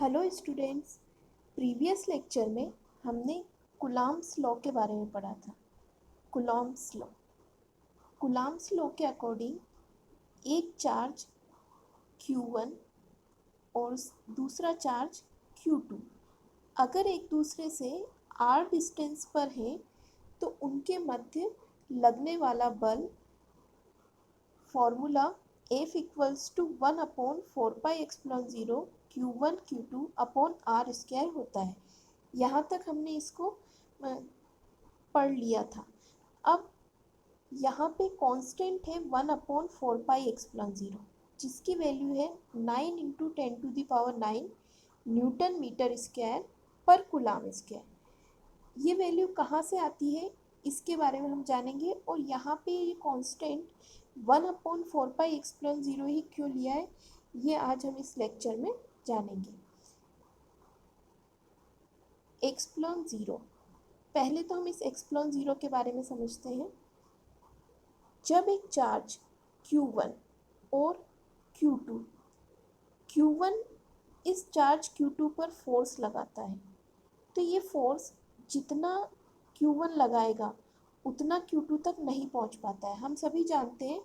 Hello students. Previous lecture में हमने Coulomb's law के बारे में पढ़ा था। कूलॉम्स लॉ के अकॉर्डिंग एक चार्ज Q1 और दूसरा चार्ज Q2 अगर एक दूसरे से r डिस्टेंस पर है तो उनके मध्य लगने वाला बल formula F equals to 1/4πε0 Q1 Q2 upon R square होता है। यहाँ तक हमने इसको पढ़ लिया था। अब यहाँ पे कांस्टेंट है 1/4πε0 जिसकी वैल्यू है 9 × 10⁹ न्यूटन मीटर स्क्वायर पर कूलॉम स्क्वायर। ये वैल्यू कहाँ से आती है इसके बारे में हम जानेंगे। और यहाँ पे ये कांस्टेंट 1/4πε0 ही क्यों लिया है ये आज हम इस लेक्चर में जानेंगे। एक्सप्लॉन ज़ीरो, पहले तो हम इस एक्सप्लॉन ज़ीरो के बारे में समझते हैं। जब एक चार्ज Q1 और Q1 इस चार्ज Q2 पर फोर्स लगाता है तो ये फोर्स जितना Q1 लगाएगा उतना Q2 तक नहीं पहुंच पाता है। हम सभी जानते हैं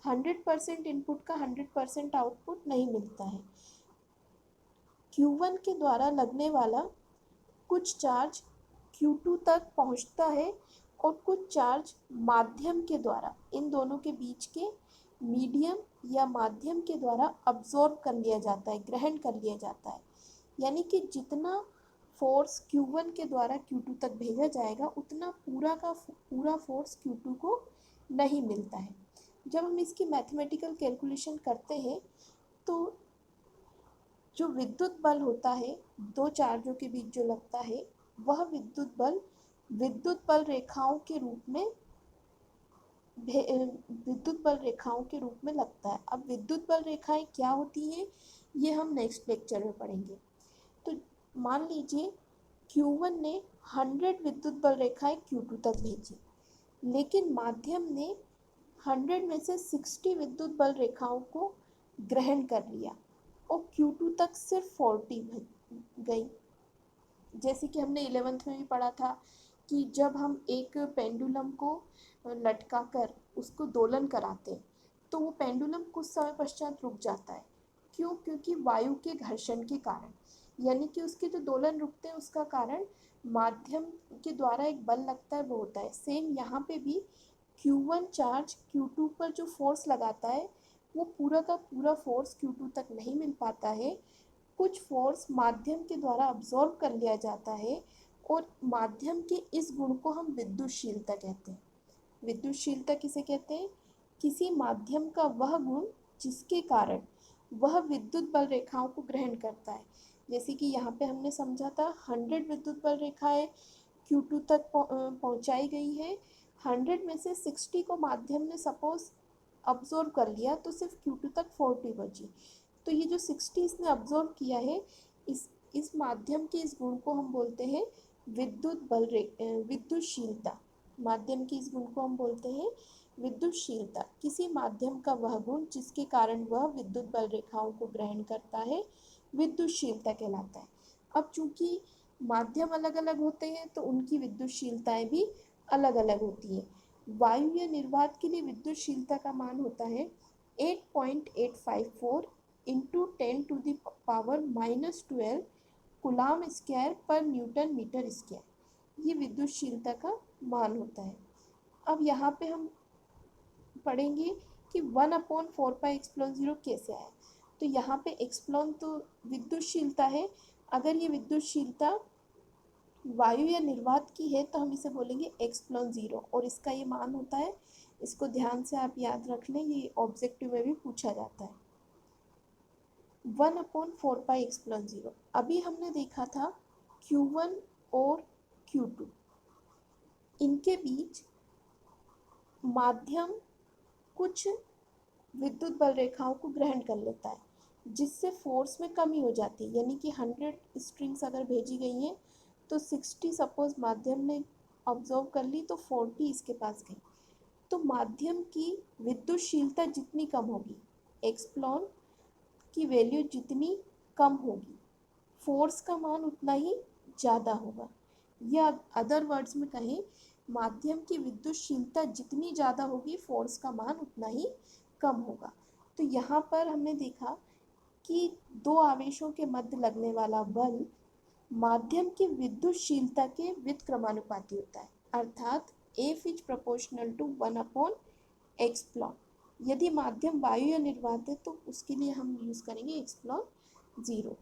100% इनपुट का 100% आउटपुट नहीं मिलता है। Q1 के द्वारा लगने वाला कुछ चार्ज Q2 तक पहुंचता है और कुछ चार्ज माध्यम के द्वारा, इन दोनों के बीच के मीडियम या माध्यम के द्वारा अब्जॉर्ब कर लिया जाता है, ग्रहण कर लिया जाता है। यानी कि जितना फोर्स Q1 के द्वारा Q2 तक भेजा जाएगा उतना पूरा का पूरा फोर्स Q2 को नहीं मिलता है। जब हम इसकी मैथमेटिकल कैलकुलेशन करते हैं तो जो विद्युत बल होता है दो चार्जों के बीच जो लगता है वह विद्युत बल रेखाओं के रूप में लगता है। अब विद्युत बल रेखाएं क्या होती हैं ये हम नेक्स्ट लेक्चर में पढ़ेंगे। तो मान लीजिए Q1 ने 100 विद्युत बल रेखाएं Q2 तक भेजी, लेकिन माध्यम ने 100 में से 60 विद्युत बल रेखाओं को ग्रहण कर लिया और Q2 तक सिर्फ 40 गई। जैसे कि हमने 11th में भी पढ़ा था कि जब हम एक पेंडुलम को लटका कर उसको दोलन कराते तो वो पेंडुलम कुछ समय पश्चात रुक जाता है। क्यों? क्योंकि वायु के घर्षण के कारण, यानी कि उसके जो दोलन रुकते हैं उसका कारण माध्यम के द्वारा एक बल लगता है वो होता है। सेम यहाँ पे भी Q1 चार्ज Q2 पर जो फोर्स लगाता है वो पूरा का पूरा फोर्स Q2 तक नहीं मिल पाता है। कुछ फोर्स माध्यम के द्वारा अब्जॉर्ब कर लिया जाता है और माध्यम के इस गुण को हम विद्युतशीलता कहते हैं। विद्युतशीलता किसे कहते हैं? किसी माध्यम का वह गुण जिसके कारण वह विद्युत बल रेखाओं को ग्रहण करता है। जैसे कि यहाँ पे हमने समझा था 100 विद्युत बल रेखाएं Q2 तक पहुँचाई गई है। 100 में से 60 को माध्यम ने सपोज अब्जॉर्ब कर लिया तो सिर्फ Q2 तक 40 बची। तो ये जो 60 इसने अब्जॉर्ब किया है इस माध्यम के इस गुण को हम बोलते हैं विद्युतशीलता। माध्यम के इस गुण को हम बोलते हैं विद्युतशीलता। किसी माध्यम का वह गुण जिसके कारण वह विद्युत बल रेखाओं को ग्रहण करता है विद्युतशीलता कहलाता है। अब चूंकि माध्यम अलग अलग होते हैं तो उनकी विद्युतशीलताएं भी अलग अलग होती है। वायु या निर्वात के लिए विद्युतशीलता का मान होता है 8.854 इंटू 10⁻⁻12 कूलॉम स्क्वायर पर न्यूटन मीटर स्क्वायर। ये विद्युतशीलता का मान होता है। अब यहाँ पे हम पढ़ेंगे कि 1/4πε0 कैसे आया। तो यहाँ पे एक्सप्लॉन तो विद्युतशीलता है। अगर ये विद्युतशीलता वायु या निर्वात की है तो हम इसे बोलेंगे एक्सप्लॉन ज़ीरो और इसका ये मान होता है। इसको ध्यान से आप याद रख लें, ये ऑब्जेक्टिव में भी पूछा जाता है। 1/4πε0। अभी हमने देखा था Q1 और Q2, इनके बीच माध्यम कुछ विद्युत बल रेखाओं को ग्रहण कर लेता है जिससे फोर्स में कमी हो जाती है। यानी कि 100 स्ट्रिंग्स अगर भेजी गई हैं तो 60 सपोज माध्यम ने ऑब्जर्व कर ली तो 40 इसके पास गई। तो माध्यम की विद्युतशीलता जितनी कम होगी, एक्सप्लॉन की वैल्यू जितनी कम होगी, फोर्स का मान उतना ही ज़्यादा होगा, या अदर वर्ड्स में कहें माध्यम की विद्युतशीलता जितनी ज़्यादा होगी फोर्स का मान उतना ही कम होगा। तो यहाँ पर हमने देखा कि दो आवेशों के मध्य लगने वाला बल माध्यम की विद्युतशीलता के व्युत्क्रमानुपाती होता है, अर्थात F इज प्रोपोर्शनल टू 1/एक्सप्लॉन। यदि माध्यम वायु या निर्वात है तो उसके लिए हम यूज़ करेंगे एक्सप्लॉन 0।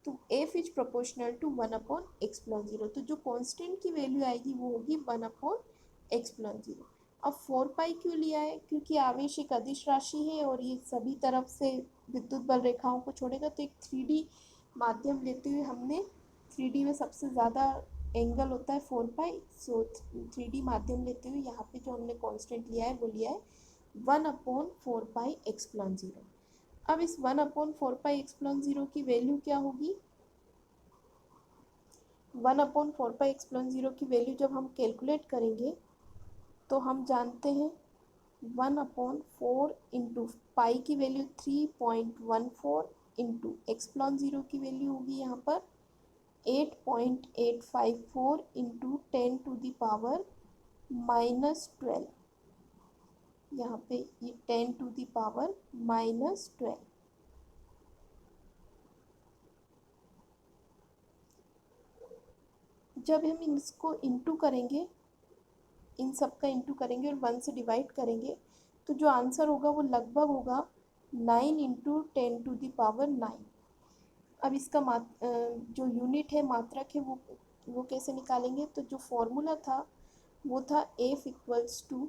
तो F इज प्रोपोर्शनल टू 1/एक्सप्लॉन 0। तो जो कांस्टेंट की वैल्यू आएगी वो होगी 1/एक्सप्लॉन 0। अब 4 पाई क्यों लिया है? क्योंकि आवेश एक अदिश राशि है और ये सभी तरफ से विद्युत बल रेखाओं को छोड़ेगा, तो एक 3D माध्यम लेते हुए हमने 3D में सबसे ज़्यादा एंगल होता है 4 पाई, सो 3D माध्यम लेते हुए यहाँ पे जो हमने कांस्टेंट लिया है वो लिया है 1/4 पाई एक्सप्लॉन 0। अब इस 1/4 पाई एक्सप्लॉन 0 की वैल्यू क्या होगी? 1/4 पाई एक्सप्लॉन 0 की वैल्यू जब हम कैलकुलेट करेंगे तो हम जानते हैं 1/4 इंटू पाई की वैल्यू 3.14 इंटू एक्सप्लॉन 0 की वैल्यू होगी यहाँ पर 8.854 इंटू 10⁻⁻12। यहाँ पे ये 10⁻⁻12। जब हम इसको इंटू करेंगे, इन सब का इंटू करेंगे और 1 से डिवाइड करेंगे तो जो आंसर होगा वो लगभग होगा 9 इंटू 10⁻⁹। अब इसका जो यूनिट है, मात्रक है, वो कैसे निकालेंगे? तो जो फॉर्मूला था वो था F equals to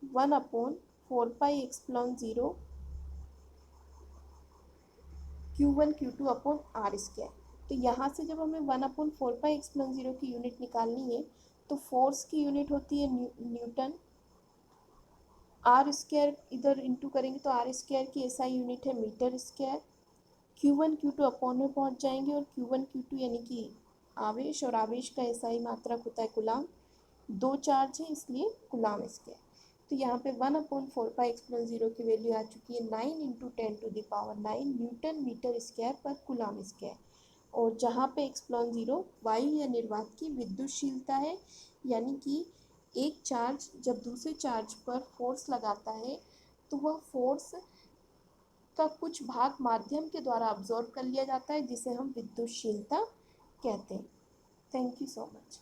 1/4 pi epsilon 0 Q1 Q2 upon R square. तो यहाँ से जब हमें 1/4 पाई एक्सप्लॉन 0 की यूनिट निकालनी है तो फोर्स की यूनिट होती है न्यूटन। आर स्क्वायर इधर इंटू करेंगे तो आर स्क्वायर की एसआई यूनिट है metre square. Q1 Q2 upon में पहुँच जाएंगे और Q1 Q2 यानी कि आवेश, और आवेश का एसआई मात्रक होता है कूलाम। दो चार्ज है इसलिए कूलाम स्क्वायर। तो यहाँ पे 1/4 पाई एक्सप्लॉन 0 की वैल्यू आ चुकी है 9 इंटू 10⁻⁹ न्यूटन मीटर स्क्वायर पर कूलाम स्क्वायर। और जहाँ पे एक्सप्लॉन 0 वायु या निर्वात की विद्युतशीलता है, यानी कि एक चार्ज जब दूसरे चार्ज पर फोर्स लगाता है तो वह फोर्स का कुछ भाग माध्यम के द्वारा अब्जॉर्ब कर लिया जाता है, जिसे हम विद्युतशीलता कहते हैं। Thank you so much.